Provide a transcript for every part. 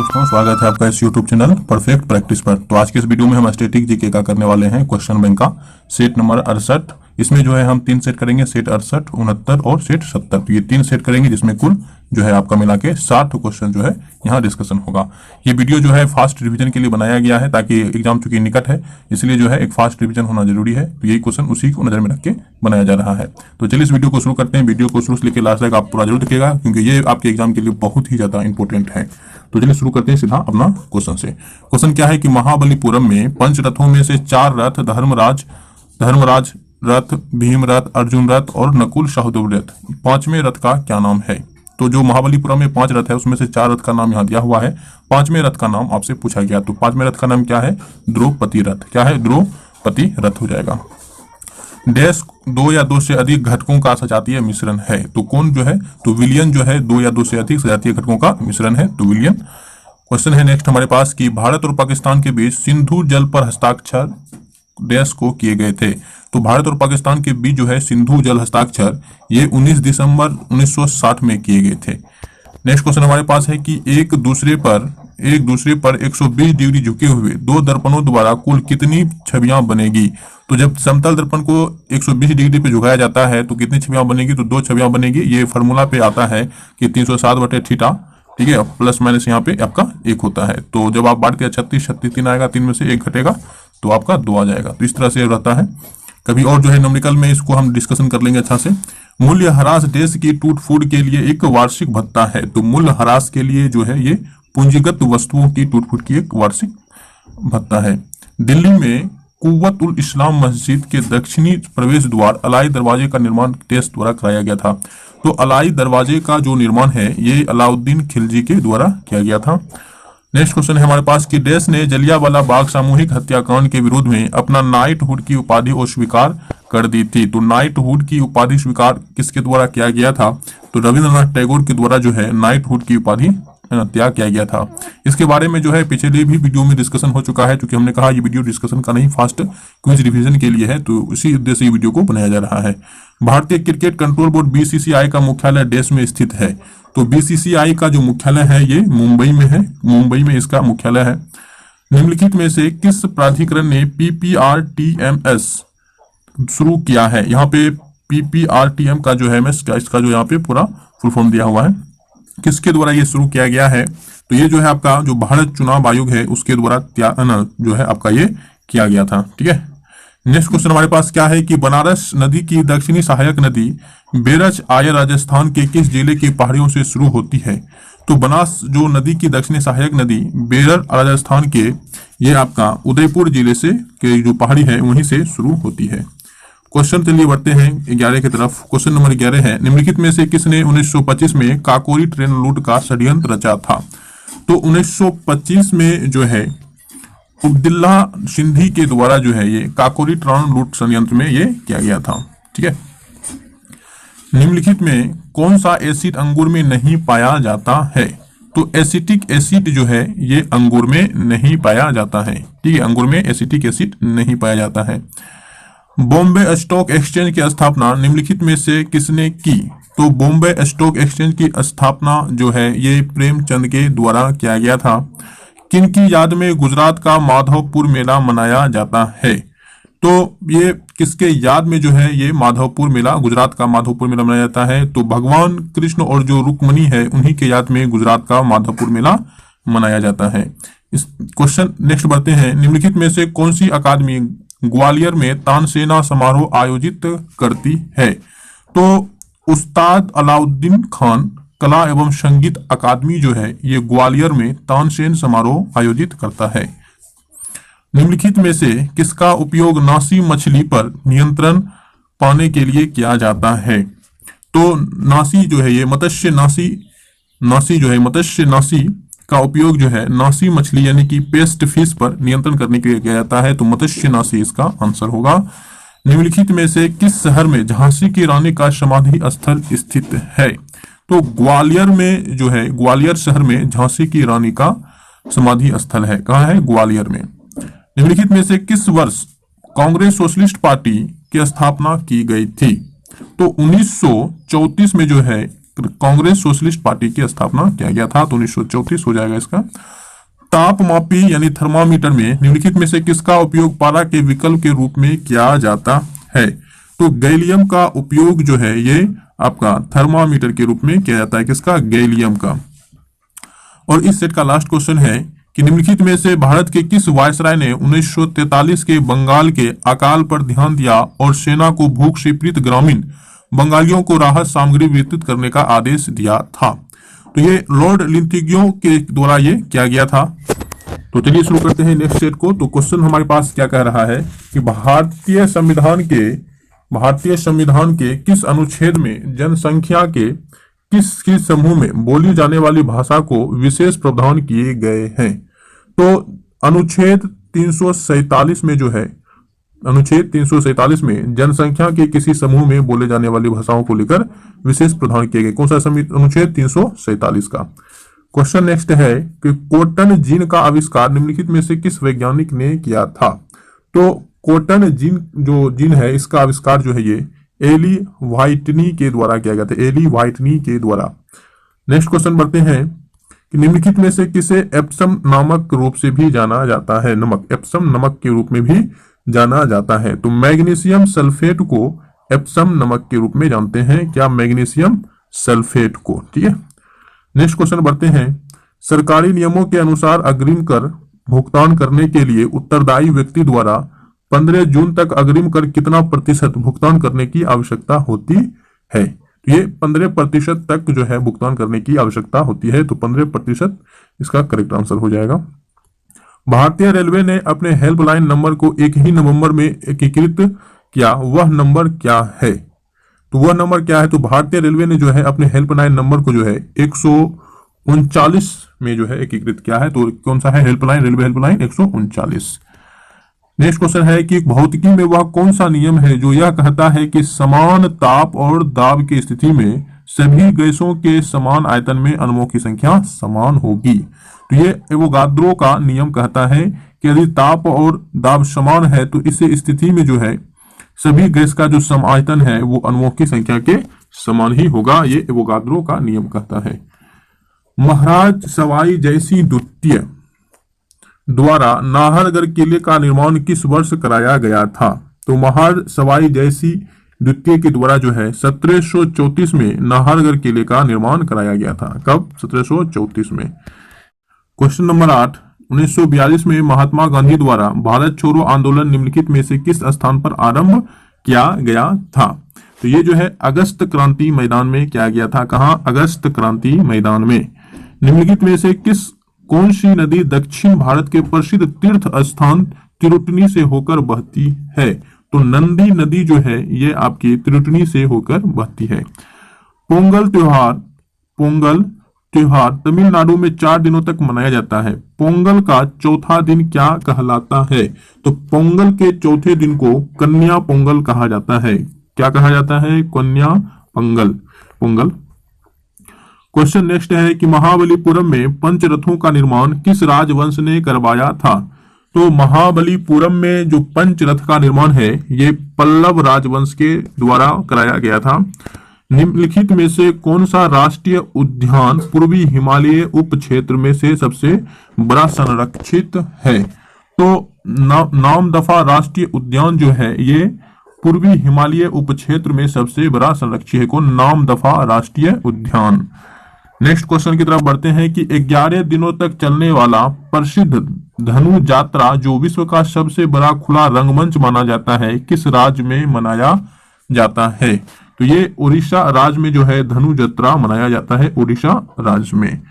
दोस्तों, स्वागत है आपका इस YouTube चैनल परफेक्ट प्रैक्टिस पर। तो आज के इस वीडियो में हम स्टैटिक जीके का करने वाले हैं क्वेश्चन बैंक का सेट नंबर 68। इसमें जो है हम 3 सेट करेंगे, सेट 68, 69 और सेट 70। तो ये 3 सेट करेंगे जिसमें कुल जो है आपका मिला के 60 क्वेश्चन जो है यहाँ डिस्कशन होगा। ये वीडियो जो है फास्ट रिवीजन के लिए बनाया गया है ताकि एग्जाम चूंकि निकट है इसलिए जो है एक फास्ट रिवीजन होना जरूरी है। तो यही क्वेश्चन उसी को नजर में रख के बनाया जा रहा है। तो चलिए इस वीडियो को शुरू करते हैं। वीडियो को शुरू से लेकर लास्ट तक आप पूरा जरूर देखिएगा क्योंकि ये आपके एग्जाम के लिए बहुत ही ज्यादा इंपॉर्टेंट है। तो चलिए शुरू करते हैं सीधा अपना क्वेश्चन से। क्वेश्चन क्या है कि महाबलीपुरम में 5 रथों में से 4 रथ धर्मराज रथ, भीम रथ, अर्जुन रथ और नकुल सहदेव रथ, 5वें रथ का क्या नाम है? तो जो महाबलीपुरम में 5 रथ है उसमें से 4 रथ का नाम यहाँ दिया हुआ है। 5वें रथ का नाम आपसे पूछा गया। तो 5वें रथ का नाम क्या है? द्रौपदी रथ। क्या है? द्रौपदी रथ हो जाएगा। डैश 2 या 2 से अधिक घटकों का सजातीय मिश्रण है। तो कौन जो है? तो विलियन जो है 2 या 2 से अधिक सजातीय घटकों का मिश्रण है, तो विलियन। क्वेश्चन है नेक्स्ट हमारे पास कि भारत और पाकिस्तान के बीच सिंधु जल पर हस्ताक्षर डैश को किए गए थे। तो भारत और पाकिस्तान के बीच जो है सिंधु जल हस्ताक्षर ये 19 दिसंबर 1960 में किए गए थे। नेक्स्ट क्वेश्चन हमारे पास है कि एक दूसरे पर 120 डिग्री झुके हुए 2 दर्पणों द्वारा कुल कितनी छवियां बनेगी? तो जब समतल दर्पण को 120 डिग्री पे झुकाया जाता है तो कितनी छवियां बनेगी? तो 2 छवियां बनेगी। ये फॉर्मूला पे आता है कि 360/थीटा, ठीक है, प्लस माइनस यहाँ पे आपका 1 होता है। तो जब आप बांटते हैं 36 3 आएगा, 3 में से 1 घटेगा तो आपका 2 आ जाएगा। तो इस तरह से रहता है। कभी और जो है न्यूमेरिकल में इसको हम डिस्कशन कर लेंगे अच्छा से। मूल्य ह्रास देश की टूट फूट के लिए एक वार्षिक भत्ता है। तो मूल्य ह्रास के लिए जो है ये पूंजीगत वस्तुओं की टूट फूट की एक वार्षिक भत्ता है। दिल्ली में कुव्वत उल इस्लाम मस्जिद के दक्षिणी प्रवेश द्वार अलाई दरवाजे का निर्माण किस द्वारा कराया गया था? तो अलाई दरवाजे का जो निर्माण है ये अलाउद्दीन खिलजी के द्वारा किया गया था। नेक्स्ट क्वेश्चन है हमारे पास कि डैश ने जलियांवाला बाग सामूहिक हत्याकांड के विरोध में अपना नाइटहुड की उपाधि अस्वीकार कर दी थी। तो नाइटहुड की उपाधि स्वीकार किसके द्वारा किया गया था? तो रविंद्रनाथ टैगोर के द्वारा जो है नाइटहुड की उपाधि त्याग किया गया था। इसके बारे में जो है पिछले भी वीडियो में डिस्कशन हो चुका है। क्योंकि हमने कहा ये वीडियो डिस्कशन का नहीं, फास्ट क्विज रिवीजन के लिए है, तो उसी उद्देश्य से ये वीडियो को बनाया जा रहा है। भारतीय क्रिकेट कंट्रोल बोर्ड बीसीसीआई का मुख्यालय देश में स्थित है। तो बीसीसीआई का जो मुख्यालय है ये मुंबई में है, मुंबई में इसका मुख्यालय है। निम्नलिखित में से किस प्राधिकरण ने PPRTMS शुरू किया है? यहाँ पे PPRTM का जो है इसका जो यहाँ पे पूरा फुल फॉर्म दिया हुआ है, किसके द्वारा ये शुरू किया गया है? तो ये जो है आपका जो भारत चुनाव आयोग है उसके द्वारा जो है आपका ये किया गया था, ठीक है। नेक्स्ट क्वेश्चन हमारे पास क्या है कि बनारस नदी की दक्षिणी सहायक नदी बेरच आय राजस्थान के किस जिले की पहाड़ियों से शुरू होती है? तो बनास जो नदी की दक्षिणी सहायक नदी बेरर राजस्थान के ये आपका उदयपुर जिले से के जो पहाड़ी है वहीं से शुरू होती है। क्वेश्चन चलिए बढ़ते हैं 11 की तरफ। क्वेश्चन नंबर 11 है निम्नलिखित में से किसने 1925 में काकोरी ट्रेन लूट का षड्यंत्र रचा था? तो 1925 में जो है अब्दुल्ला सिंधी के द्वारा जो है ये काकोरी ट्रेन लूट षड्यंत्र में ये किया गया था, ठीक है। निम्नलिखित में कौन सा एसिड अंगूर में नहीं पाया जाता है? तो एसिटिक एसिड जो है ये अंगूर में नहीं पाया जाता है, ठीक है। अंगूर में एसिटिक एसिड नहीं पाया जाता है। बॉम्बे स्टॉक एक्सचेंज की स्थापना निम्नलिखित में से किसने की? तो बॉम्बे स्टॉक एक्सचेंज की स्थापना जो है ये प्रेमचंद के द्वारा किया गया था। किनकी याद में गुजरात का माधवपुर मेला मनाया जाता है? तो ये किसके याद में जो है ये माधवपुर मेला, गुजरात का माधवपुर मेला मनाया जाता है? तो भगवान कृष्ण और जो रुक्मणी है उन्हीं के याद में गुजरात का माधवपुर मेला मनाया जाता है। इस क्वेश्चन नेक्स्ट बढ़ते हैं। निम्नलिखित में से कौन सी अकादमी ग्वालियर में तानसेना समारोह आयोजित करती है? तो उस्ताद अलाउद्दीन खान कला एवं संगीत अकादमी जो है ये ग्वालियर में तानसेन समारोह आयोजित करता है। निम्नलिखित में से किसका उपयोग नासी मछली पर नियंत्रण पाने के लिए किया जाता है? तो नासी जो है ये मत्स्य नासी का उपयोग जो है नासी मछली यानी कि पेस्ट फिश पर नियंत्रण करने के लिए किया जाता है। तो मत्स्य नासी इसका आंसर होगा। निम्नलिखित में से किस शहर में झांसी की रानी का समाधि स्थल स्थित है? तो ग्वालियर में जो है ग्वालियर शहर में झांसी की रानी का समाधि स्थल है। कहाँ है? ग्वालियर में। निम्नलिखित में से किस वर्ष कांग्रेस सोशलिस्ट पार्टी की स्थापना की गई थी? तो 1934 में जो है कांग्रेस सोशलिस्ट पार्टी की स्थापना किया गया था। तो 1934 हो जाएगा इसका। तापमापी यानी थर्मामीटर में निम्नलिखित में से किसका उपयोग पारा के विकल्प के रूप में किया जाता है? तो गैलियम का उपयोग जो है ये आपका थर्मामीटर के रूप में किया जाता है। किसका? गैलियम का। और इस सेट का लास्ट क्वेश्चन है कि निम्नलिखित में से भारत के किस वायसराय ने 1943 के बंगाल के अकाल पर ध्यान दिया और सेना को भूख से पीड़ित ग्रामीण बंगालियों को राहत सामग्री वितरित करने का आदेश दिया था? तो ये लॉर्ड लिंथिगियो के द्वारा ये किया गया था। तो चलिए शुरू करते हैं नेक्स्ट सेट को। तो क्वेश्चन हमारे पास क्या कह रहा है कि भारतीय संविधान के किस अनुच्छेद में जनसंख्या के किस समूह में बोली जाने वाली भाषा को विशेष प्रावधान किए गए हैं? तो अनुच्छेद 347 में जो है, अनुच्छेद 347 में जनसंख्या के किसी समूह में बोले जाने वाली भाषाओं को लेकर विशेष प्रावधान किए गए। कौन सा अनुच्छेद? 347 का। क्वेश्चन नेक्स्ट है कि कोटन जीन का आविष्कार निम्नलिखित में से किस वैज्ञानिक ने किया था? तो कोटन जीन है, इसका आविष्कार जो है ये एली व्हाइटनी के द्वारा किया गया था। एली व्हाइटनी के द्वारा। नेक्स्ट क्वेश्चन बढ़ते हैं कि निम्नलिखित में से किसे एप्सम नामक रूप से भी जाना जाता है? नमक, एप्सम नमक के रूप में भी जाना जाता है। तो मैग्नीशियम सल्फेट को एप्सम नमक के रूप में जानते हैं। क्या? मैग्नीशियम सल्फेट को। ठीक है। नेक्स्ट क्वेश्चन बढ़ते हैं। सरकारी नियमों के अनुसार अग्रिम कर भुगतान करने के लिए उत्तरदायी व्यक्ति द्वारा 15 जून तक अग्रिम कर कितना प्रतिशत भुगतान करने की आवश्यकता होती है? तो ये 15% तक जो है भुगतान करने की आवश्यकता होती है। तो 15% इसका करेक्ट आंसर हो जाएगा। भारतीय रेलवे ने अपने हेल्पलाइन नंबर को 1 ही नवंबर में एकीकृत किया, वह नंबर क्या है? तो वह नंबर क्या है? तो भारतीय रेलवे ने जो है अपने हेल्पलाइन नंबर को जो है 139 में जो है एकीकृत किया है। तो कौन सा है? Helpline, railway helpline 139। Next question है कि भौतिकी में वह कौन सा नियम है जो यह कहता है कि समान ताप और दाब की स्थिति में सभी गैसों के समान आयतन में अणुओं की संख्या समान होगी? तो ये एवोगाद्रो का नियम कहता है कि यदि ताप और दाब समान है तो इस स्थिति में जो है सभी गैस का जो सम आयतन है वो अणुओं की संख्या के समान ही होगा। ये एवोगाद्रो का नियम कहता है। महाराज सवाई जयसिंह द्वितीय द्वारा नाहरगढ़ किले का निर्माण किस वर्ष कराया गया था? तो महाराज सवाई जयसिंह द्वितीय के द्वारा जो है 1734 में नाहरगढ़ किले का निर्माण कराया गया था। कब? 1734 में। Question number 8। 1942 में महात्मा गांधी द्वारा भारत छोड़ो आंदोलन निम्नलिखित में से किस स्थान पर आरंभ किया गया था? तो ये जो है अगस्त क्रांति मैदान में किया गया था। कहाँ? अगस्त क्रांति मैदान में। निम्नलिखित में से कौन सी नदी दक्षिण भारत के प्रसिद्ध तीर्थ स्थान तिरुटनी से होकर बहती है? तो नंदी नदी जो है ये आपकी तिरुटनी से होकर बहती है। पोंगल त्योहार तमिलनाडु में 4 दिनों तक मनाया जाता है। पोंगल का चौथा दिन क्या कहलाता है? तो पोंगल के चौथे दिन को कन्या पोंगल कहा जाता है। क्या कहा जाता है? कन्या पोंगल। क्वेश्चन नेक्स्ट है कि महाबलीपुरम में पंचरथों का निर्माण किस राजवंश ने करवाया था? तो महाबलीपुरम में जो पंचरथ का निर्माण है ये पल्लव राजवंश के द्वारा कराया गया था। निम्नलिखित में से कौन सा राष्ट्रीय उद्यान पूर्वी हिमालय उप क्षेत्र में से सबसे बड़ा संरक्षित है? तो नामदफा राष्ट्रीय उद्यान जो है ये पूर्वी हिमालय उप क्षेत्र में सबसे बड़ा संरक्षित है। कौन? नामदफा राष्ट्रीय उद्यान। नेक्स्ट क्वेश्चन की तरफ बढ़ते हैं कि 11 दिनों तक चलने वाला प्रसिद्ध धनु यात्रा जो विश्व का सबसे बड़ा खुला रंगमंच माना जाता है किस राज्य में मनाया जाता है? तो ये उड़ीसा राज्य में जो है धनु यात्रा मनाया जाता है, उड़ीसा राज्य में।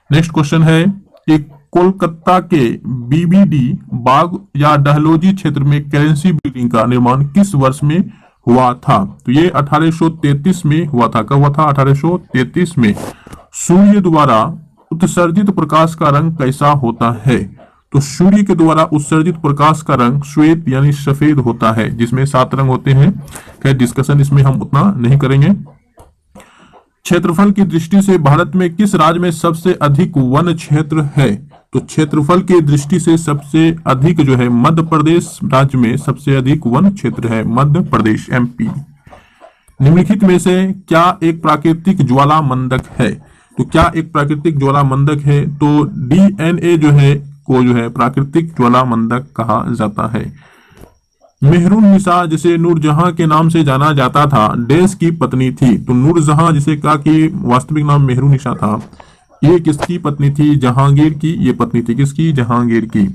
नेक्स्ट क्वेश्चन है कि कोलकाता के बीबीडी बाग या डहलोजी क्षेत्र में करेंसी बिल्डिंग का निर्माण किस वर्ष में हुआ था? तो ये 1833 में हुआ था। कब हुआ था? 1833 में। सूर्य द्वारा उत्सर्जित प्रकाश का रंग कैसा होता है? तो सूर्य के द्वारा उत्सर्जित प्रकाश का रंग श्वेत यानी सफेद होता है, जिसमें 7 रंग होते हैं। खैर डिस्कशन इसमें हम उतना नहीं करेंगे। क्षेत्रफल की दृष्टि से भारत में किस राज्य में सबसे अधिक वन क्षेत्र है? तो क्षेत्रफल की दृष्टि से सबसे अधिक जो है मध्य प्रदेश राज्य में सबसे अधिक वन क्षेत्र है, मध्य प्रदेश, एमपी। निम्नलिखित में से क्या एक प्राकृतिक ज्वाला मंदक है? तो क्या एक प्राकृतिक ज्वाला मंदक है? तो डीएनए जो है को जो है प्राकृतिक ज्वाला मंदक कहा जाता है। मेहरुन्निसा जिसे नूरजहां के नाम से जाना जाता था, डैश की पत्नी थी। तो नूरजहां जिसे कहा कि वास्तविक नाम मेहरुन्निसा था, ये किसकी पत्नी थी? जहांगीर की ये पत्नी थी। किसकी? जहांगीर की।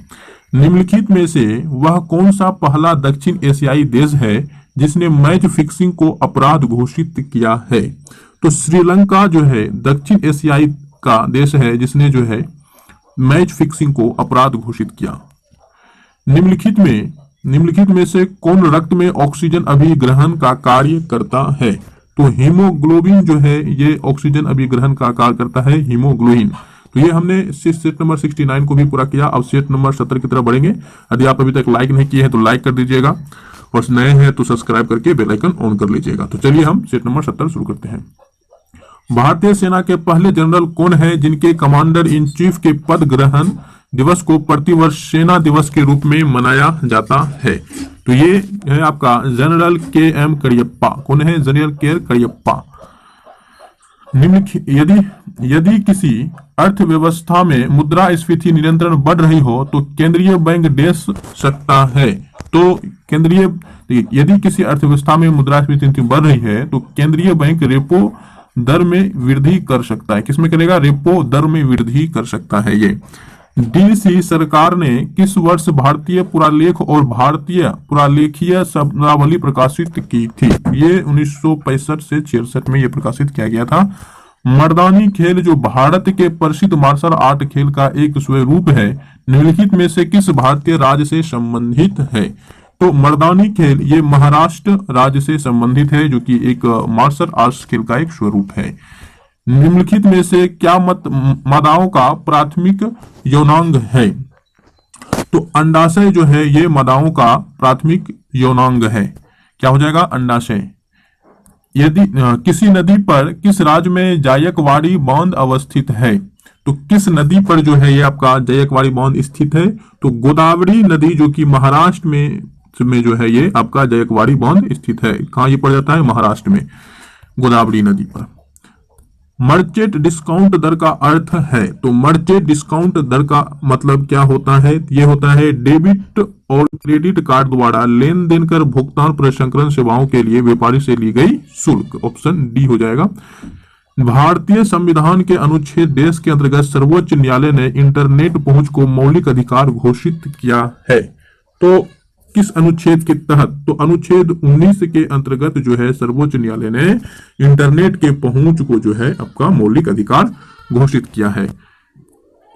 निम्नलिखित में से वह कौन सा पहला दक्षिण एशियाई देश है जिसने मैच फिक्सिंग को अपराध घोषित किया है? तो श्रीलंका जो है दक्षिण एशियाई का देश है जिसने जो है मैच फिक्सिंग को अपराध घोषित किया। निम्नलिखित में से कौन रक्त में ऑक्सीजन अभिग्रहण का कार्य करता है? तो हीमोग्लोबिन जो है ये ऑक्सीजन अभिग्रहण का कार्य करता है, हीमोग्लोबिन। तो ये हमने सेट नंबर 69 को भी पूरा किया। अब सेट नंबर 70 की तरफ बढ़ेंगे। यदि आप अभी तक लाइक नहीं किए हैं तो लाइक कर दीजिएगा, और नए हैं तो सब्सक्राइब करके बेल आइकन ऑन कर लीजिएगा। तो चलिए हम सेट नंबर 70 शुरू करते हैं। भारतीय सेना के पहले जनरल कौन है जिनके कमांडर इन चीफ के पद ग्रहण दिवस को प्रतिवर्ष सेना दिवस के रूप में मनाया जाता है? तो ये है आपका जनरल के एम करियप्पा। कौन है? जनरल के करियप्पा। निम्नलिखित यदि किसी अर्थव्यवस्था में मुद्रास्फीति निरंतर बढ़ रही हो तो केंद्रीय बैंक देश सकता है। तो यदि किसी अर्थव्यवस्था में मुद्रास्फीति बढ़ रही है तो केंद्रीय बैंक रेपो दर में वृद्धि कर सकता है। किसमें करेगा? रेपो दर में वृद्धि कर सकता है। ये डीसी सरकार ने किस वर्ष भारतीय पुरालेख और भारतीय पुरालेखीय शब्दावली प्रकाशित की थी? ये 1965 से 66 में ये प्रकाशित किया गया था। मर्दानी खेल जो भारत के प्रसिद्ध मार्शल आर्ट खेल का एक स्वरूप है, निम्नलिखित में से किस भारतीय राज्य से संबंधित है? तो मर्दानी खेल ये महाराष्ट्र राज्य से संबंधित है, जो कि एक मार्शल आर्ट्स खेल का एक स्वरूप है। निम्नलिखित में से क्या मादाओं का प्राथमिक यौनांग है? तो अंडाशय जो है ये मादाओं का प्राथमिक यौनांग है। क्या हो जाएगा? अंडाशय। यदि किसी नदी पर किस राज्य में जायकवाड़ी बांध अवस्थित है? तो किस नदी पर जो है ये आपका जायकवाड़ी बांध स्थित है? तो गोदावरी नदी जो कि महाराष्ट्र में जो है ये आपका जायकवाड़ी बांध स्थित है। कहाँ ये पड़ जाता है? महाराष्ट्र में, गोदावरी नदी पर। मर्चेंट डिस्काउंट दर का अर्थ है? तो मर्चेंट डिस्काउंट दर का मतलब क्या होता है? ये होता है डेबिट और क्रेडिट कार्ड द्वारा लेन देन कर भुगतान प्रसंस्करण सेवाओं के लिए व्यापारी से ली गई शुल्क। ऑप्शन डी हो जाएगा। भारतीय संविधान के अनुच्छेद देश के अंतर्गत सर्वोच्च न्यायालय ने इंटरनेट पहुंच को मौलिक अधिकार घोषित किया है। तो किस अनुच्छेद के तहत? तो अनुच्छेद 19 के अंतर्गत जो है सर्वोच्च न्यायालय ने इंटरनेट के पहुंच को जो है आपका मौलिक अधिकार घोषित किया है।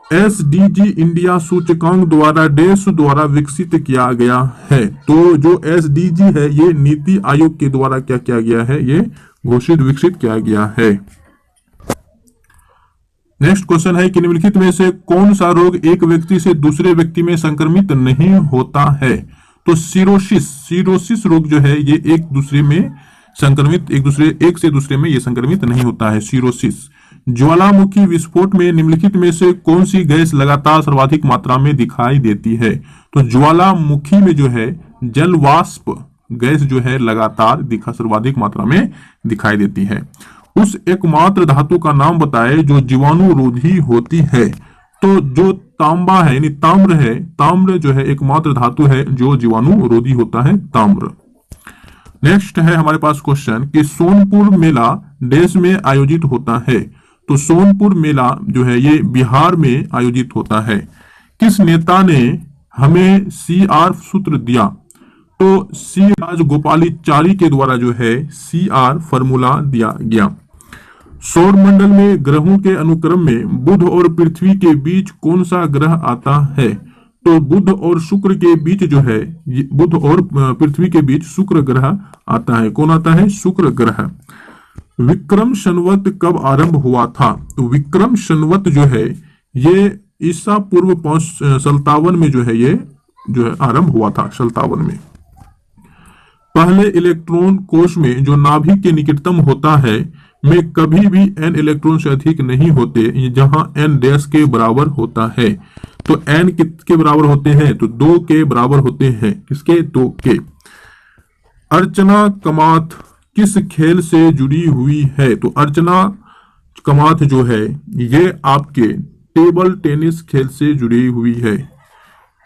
एसडीजी इंडिया सूचकांक द्वारा देश द्वारा विकसित किया गया है। तो जो एसडीजी है ये नीति आयोग के द्वारा क्या किया गया है? ये विकसित किया गया है। नेक्स्ट क्वेश्चन है कि निम्नलिखित में से कौन सा रोग एक व्यक्ति से दूसरे व्यक्ति में संक्रमित नहीं होता है? तो सीरोसिस रोग जो है ये एक से दूसरे में ये संक्रमित नहीं होता है, सीरोसिस। ज्वालामुखी विस्फोट में निम्नलिखित में से कौन सी गैस लगातार सर्वाधिक मात्रा में दिखाई देती है? तो ज्वालामुखी में जो है जल वाष्प गैस जो है लगातार सर्वाधिक मात्रा में दिखाई देती है। उस एकमात्र धातु का नाम बताए जो जीवाणुरोधी होती है। तो जो तांबा है यानी ताम्र है, ताम्र जो है एकमात्र धातु है जो जीवाणुरोधी होता है, ताम्र। नेक्स्ट है हमारे पास क्वेश्चन कि सोनपुर मेला देश में आयोजित होता है। तो सोनपुर मेला जो है ये बिहार में आयोजित होता है। किस नेता ने हमें CR सूत्र दिया? तो सी राजगोपालाचारी के द्वारा जो है CR फॉर्मूला दिया गया। सौर मंडल में ग्रहों के अनुक्रम में बुध और पृथ्वी के बीच कौन सा ग्रह आता है? तो बुध और शुक्र के बीच जो है बुध और पृथ्वी के बीच शुक्र ग्रह आता है। कौन आता है? शुक्र ग्रह। विक्रम संवत कब आरंभ हुआ था? तो विक्रम संवत जो है ये ईसा पूर्व 57 में जो है ये जो है आरंभ हुआ था, 57 में। पहले इलेक्ट्रॉन कोश में जो नाभिक के निकटतम होता है में कभी भी n इलेक्ट्रॉन से अधिक नहीं होते, जहां n डैश के बराबर होता है। तो n किसके बराबर होते हैं? तो 2 के बराबर होते हैं। किसके? 2 के। अर्चना कामत किस खेल से जुड़ी हुई है? तो अर्चना कामत जो है ये आपके टेबल टेनिस खेल से जुड़ी हुई है।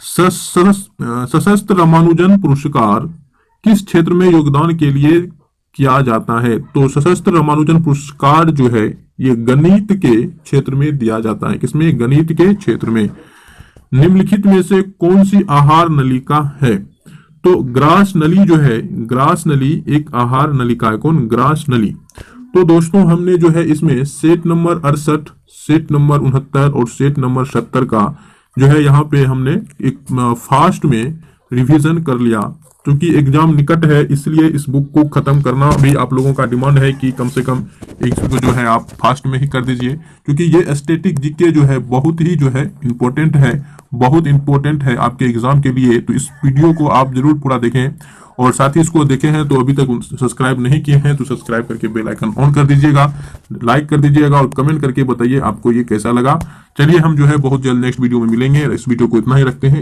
सशस्त्र रामानुजन पुरस्कार किस क्षेत्र में योगदान के लिए किया जाता है? तो सशस्त्र रामानुजन पुरस्कार जो है ये गणित के क्षेत्र में दिया जाता है। किसमें? गणित के क्षेत्र में। निम्नलिखित में से कौन सी आहार नलिका है? तो ग्रास नली जो है, ग्रास नली एक आहार नलिका है। कौन? ग्रास नली। तो दोस्तों हमने जो है इसमें सेट नंबर 68, सेट नंबर 69 और सेट नंबर 70 का जो है यहाँ पे हमने एक फास्ट में रिवीजन कर लिया। क्योंकि एग्जाम निकट है इसलिए इस बुक को खत्म करना भी आप लोगों का डिमांड है कि कम से कम इसको जो है आप फास्ट में ही कर दीजिए, क्योंकि ये स्टैटिक जीके जो है बहुत ही जो है इम्पोर्टेंट है, बहुत इंपॉर्टेंट है आपके एग्जाम के लिए। तो इस वीडियो को आप जरूर पूरा देखें और साथ ही इसको देखे हैं तो अभी तक सब्सक्राइब नहीं किए हैं तो सब्सक्राइब करके बेल आइकन ऑन कर दीजिएगा, लाइक कर दीजिएगा और कमेंट करके बताइए आपको ये कैसा लगा। चलिए हम जो है बहुत जल्द नेक्स्ट वीडियो में मिलेंगे। इस वीडियो को इतना ही रखते हैं।